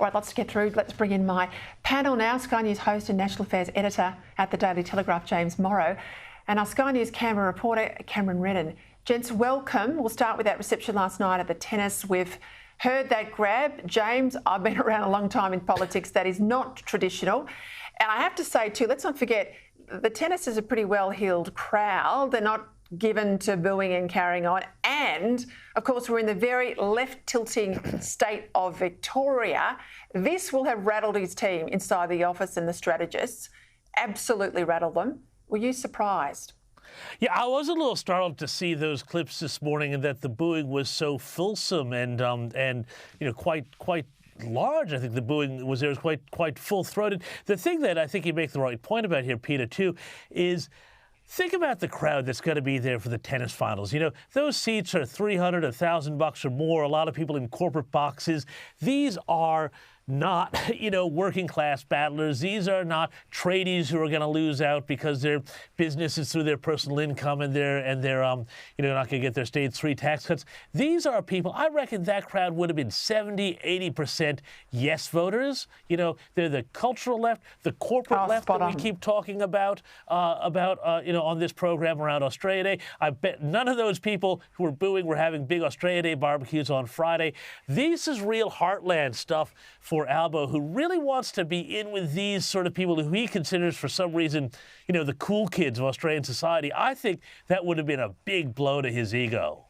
All right, lots to get through. Let's bring in my panel now. Sky News host and National Affairs editor at the Daily Telegraph, James Morrow, and our Sky News Canberra reporter, Cameron Redden. Gents, welcome. We'll start with that reception last night at the tennis. We've heard that grab. James, I've been around a long time in politics. That is not traditional. And I have to say too, let's not forget, the tennis is a pretty well-heeled crowd. They're not given to booing and carrying on. And, of course, we're in the very left-tilting state of Victoria. This will have rattled his team inside the office and the strategists. Absolutely rattled them. Were you surprised? Yeah, I was a little startled to see those clips this morning and that the booing was so fulsome and quite large. I think the booing was quite full-throated. The thing that I think you make the right point about here, Peta, too, is think about the crowd that's going to be there for the tennis finals. You know, those seats are $300, $1,000 or more. A lot of people in corporate boxes. These are not, working class battlers. These are not tradies who are going to lose out because their business is through their personal income and they're not going to get their state 3 tax cuts. These are people, I reckon that crowd would have been 70, 80% yes voters. They're the cultural left, the corporate left that we keep talking about on this program around Australia Day. I bet none of those people who were booing were having big Australia Day barbecues on Friday. This is real heartland stuff for Albo, who really wants to be in with these sort of people who he considers, for some reason, the cool kids of Australian society. I think that would have been a big blow to his ego.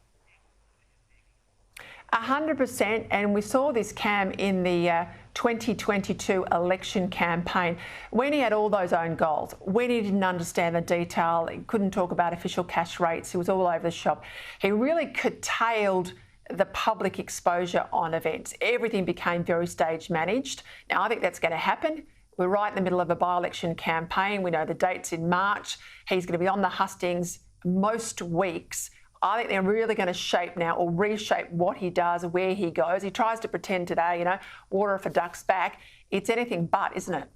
100%, and we saw this, Cam, in the 2022 election campaign, when he had all those own goals, when he didn't understand the detail, he couldn't talk about official cash rates, he was all over the shop. He really curtailed the public exposure on events. Everything became very stage managed. Now, I think that's going to happen. We're right in the middle of a by-election campaign. We know the date's in March. He's going to be on the hustings most weeks. I think they're really going to shape now or reshape what he does, where he goes. He tries to pretend today, water off a duck's back. It's anything but, isn't it?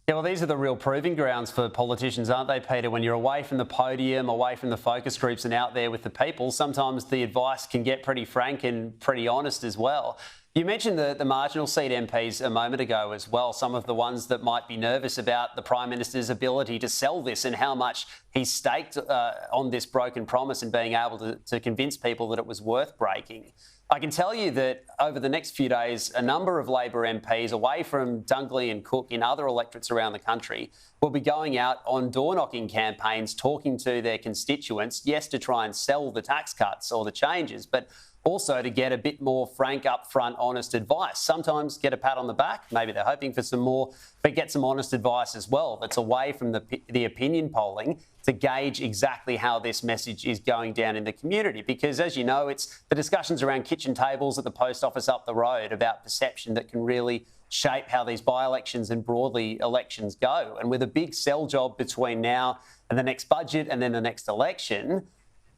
Yeah, well, these are the real proving grounds for politicians, aren't they, Peter? When you're away from the podium, away from the focus groups and out there with the people, sometimes the advice can get pretty frank and pretty honest as well. You mentioned the marginal seat MPs a moment ago as well, some of the ones that might be nervous about the Prime Minister's ability to sell this and how much he's staked on this broken promise and being able to convince people that it was worth breaking. I can tell you that over the next few days, a number of Labor MPs away from Dunkley and Cook in other electorates around the country will be going out on door-knocking campaigns, talking to their constituents, yes, to try and sell the tax cuts or the changes, but also to get a bit more frank, upfront, honest advice. Sometimes get a pat on the back, maybe they're hoping for some more, but get some honest advice as well that's away from the opinion polling to gauge exactly how this message is going down in the community. Because, as you know, it's the discussions around kitchen tables at the post office up the road about perception that can really shape how these by-elections and broadly elections go. And with a big sell job between now and the next budget and then the next election,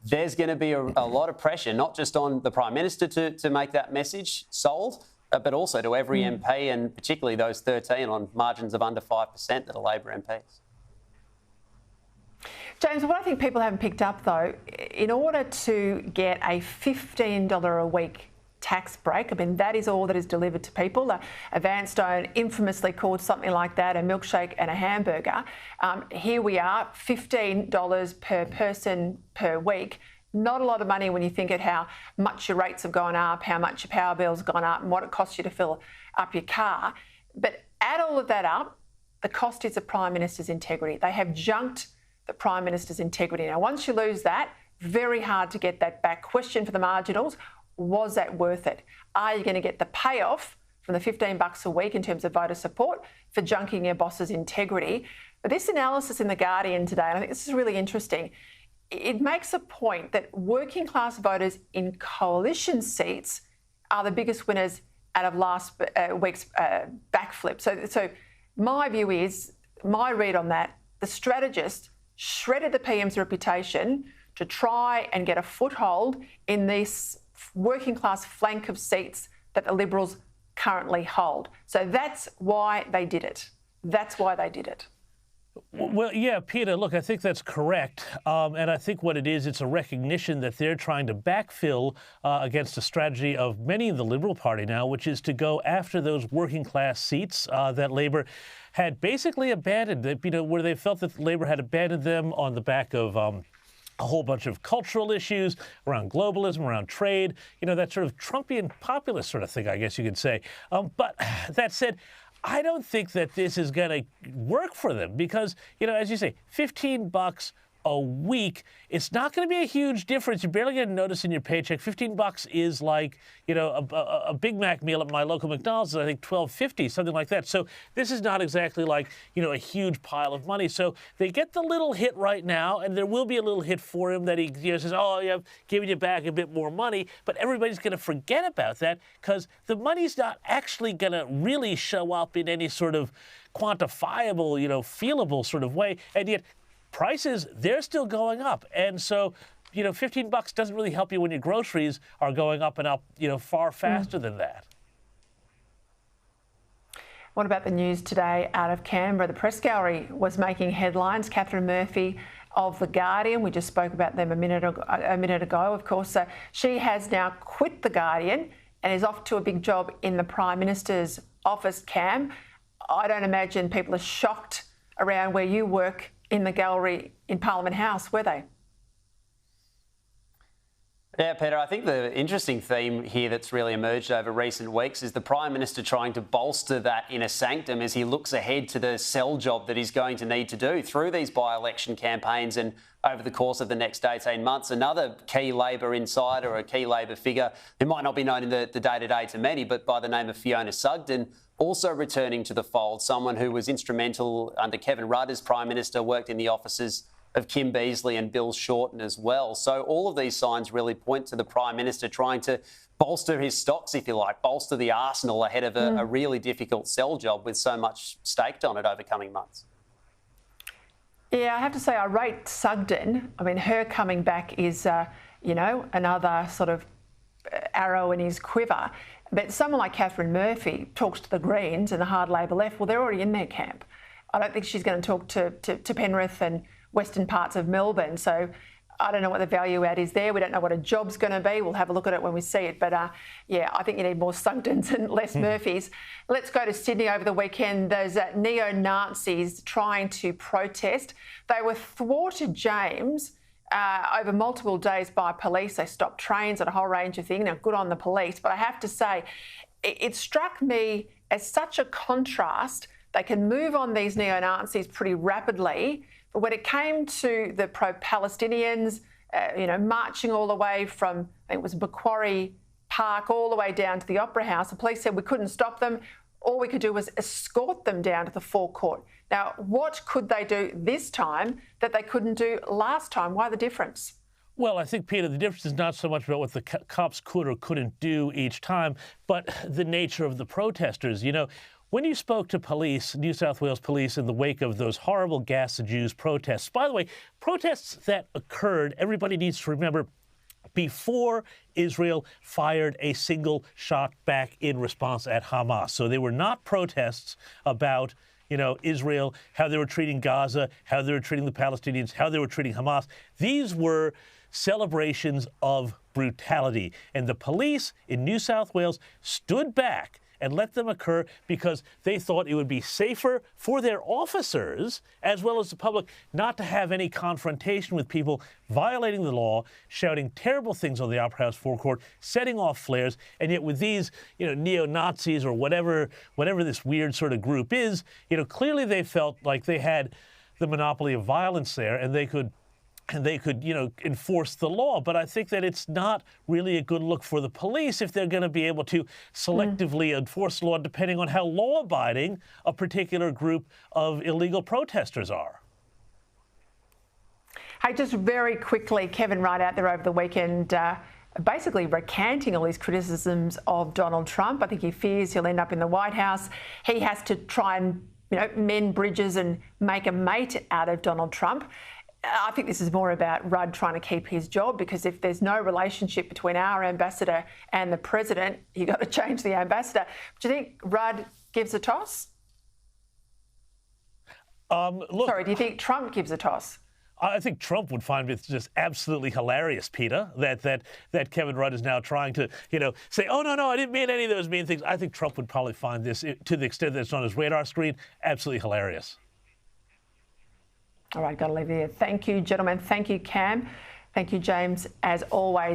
there's going to be a lot of pressure, not just on the Prime Minister to make that message sold, but also to every MP, and particularly those 13 on margins of under 5% that are Labor MPs. James, what I think people haven't picked up, though, in order to get a $15 a week tax break, I mean, that is all that is delivered to people. A Vanstone infamously called something like that a milkshake and a hamburger. Here we are, $15 per person per week. Not a lot of money when you think at how much your rates have gone up, how much your power bill's gone up and what it costs you to fill up your car. But add all of that up, the cost is the Prime Minister's integrity. They have junked the Prime Minister's integrity. Now, once you lose that, very hard to get that back. Question for the marginals, was that worth it? Are you going to get the payoff from the $15 a week in terms of voter support for junking your boss's integrity? But this analysis in The Guardian today, and I think this is really interesting, it makes a point that working class voters in coalition seats are the biggest winners out of last week's backflip. So my view is, my read on that, the strategist shredded the PM's reputation to try and get a foothold in this working class flank of seats that the Liberals currently hold. So that's why they did it. That's why they did it. Well, yeah, Peter, look, I think that's correct. And I think what it is, it's a recognition that they're trying to backfill against a strategy of many in the Liberal Party now, which is to go after those working class seats that Labor had basically abandoned, where they felt that Labor had abandoned them on the back of a whole bunch of cultural issues around globalism, around trade, that sort of Trumpian populist sort of thing, I guess you could say. But that said, I don't think that this is going to work for them because, as you say, $15 a week, it's not going to be a huge difference. You're barely going to notice in your paycheck. $15 is like, a Big Mac meal at my local McDonald's is, I think, $12.50, something like that. So this is not exactly like, a huge pile of money. So they get the little hit right now, and there will be a little hit for him that he says, oh, yeah, I'm giving you back a bit more money. But everybody's going to forget about that because the money's not actually going to really show up in any sort of quantifiable, feelable sort of way. And yet prices, they're still going up. And so, $15 doesn't really help you when your groceries are going up and up, far faster than that. What about the news today out of Canberra? The press gallery was making headlines. Catherine Murphy of The Guardian, we just spoke about them a minute ago, of course. She has now quit The Guardian and is off to a big job in the Prime Minister's office, Cam. I don't imagine people are shocked around where you work in the gallery in Parliament House, were they? Yeah, Peter, I think the interesting theme here that's really emerged over recent weeks is the Prime Minister trying to bolster that inner sanctum as he looks ahead to the sell job that he's going to need to do through these by-election campaigns and over the course of the next 18 months. Another key Labor insider or a key Labor figure who might not be known in the day-to-day to many, but by the name of Fiona Sugden, also returning to the fold, someone who was instrumental under Kevin Rudd as Prime Minister, worked in the offices of Kim Beazley and Bill Shorten as well. So all of these signs really point to the Prime Minister trying to bolster his stocks, if you like, bolster the arsenal ahead of a really difficult sell job with so much staked on it over coming months. Yeah, I have to say I rate Sugden. I mean, her coming back is, another sort of arrow in his quiver. But someone like Catherine Murphy talks to the Greens and the hard Labor left. Well, they're already in their camp. I don't think she's going to talk to Penrith and western parts of Melbourne. So I don't know what the value add is there. We don't know what a job's going to be. We'll have a look at it when we see it. But I think you need more Sugdens and less Murphys. Let's go to Sydney over the weekend. Those neo-Nazis trying to protest. They were thwarted, James, over multiple days by police. They stopped trains and a whole range of things. Now, good on the police. But I have to say, it struck me as such a contrast. They can move on these neo-Nazis pretty rapidly. But when it came to the pro-Palestinians, marching all the way from, I think it was Macquarie Park, all the way down to the Opera House, the police said we couldn't stop them. All we could do was escort them down to the forecourt. Now, what could they do this time that they couldn't do last time? Why the difference? Well, I think, Peter, the difference is not so much about what the cops could or couldn't do each time, but the nature of the protesters. When you spoke to police, New South Wales police, in the wake of those horrible Gas the Jews protests, by the way, protests that occurred, everybody needs to remember, before Israel fired a single shot back in response at Hamas. So they were not protests about, Israel, how they were treating Gaza, how they were treating the Palestinians, how they were treating Hamas. These were celebrations of brutality. And the police in New South Wales stood back and let them occur because they thought it would be safer for their officers as well as the public not to have any confrontation with people violating the law, shouting terrible things on the Opera House forecourt, setting off flares. And yet with these, neo-Nazis or whatever this weird sort of group is, clearly they felt like they had the monopoly of violence there and they could enforce the law. But I think that it's not really a good look for the police if they're going to be able to selectively enforce the law depending on how law-abiding a particular group of illegal protesters are. Hey, just very quickly, Kevin Rudd out there over the weekend basically recanting all his criticisms of Donald Trump. I think he fears he'll end up in the White House. He has to try and, mend bridges and make a mate out of Donald Trump. I think this is more about Rudd trying to keep his job, because if there's no relationship between our ambassador and the president, you've got to change the ambassador. Do you think Rudd gives a toss? Look, Sorry, do you think Trump gives a toss? I think Trump would find it just absolutely hilarious, Peter, that Kevin Rudd is now trying to, say, oh, no, I didn't mean any of those mean things. I think Trump would probably find this, to the extent that it's on his radar screen, absolutely hilarious. All right, got to leave it there. Thank you, gentlemen. Thank you, Cam. Thank you, James, as always.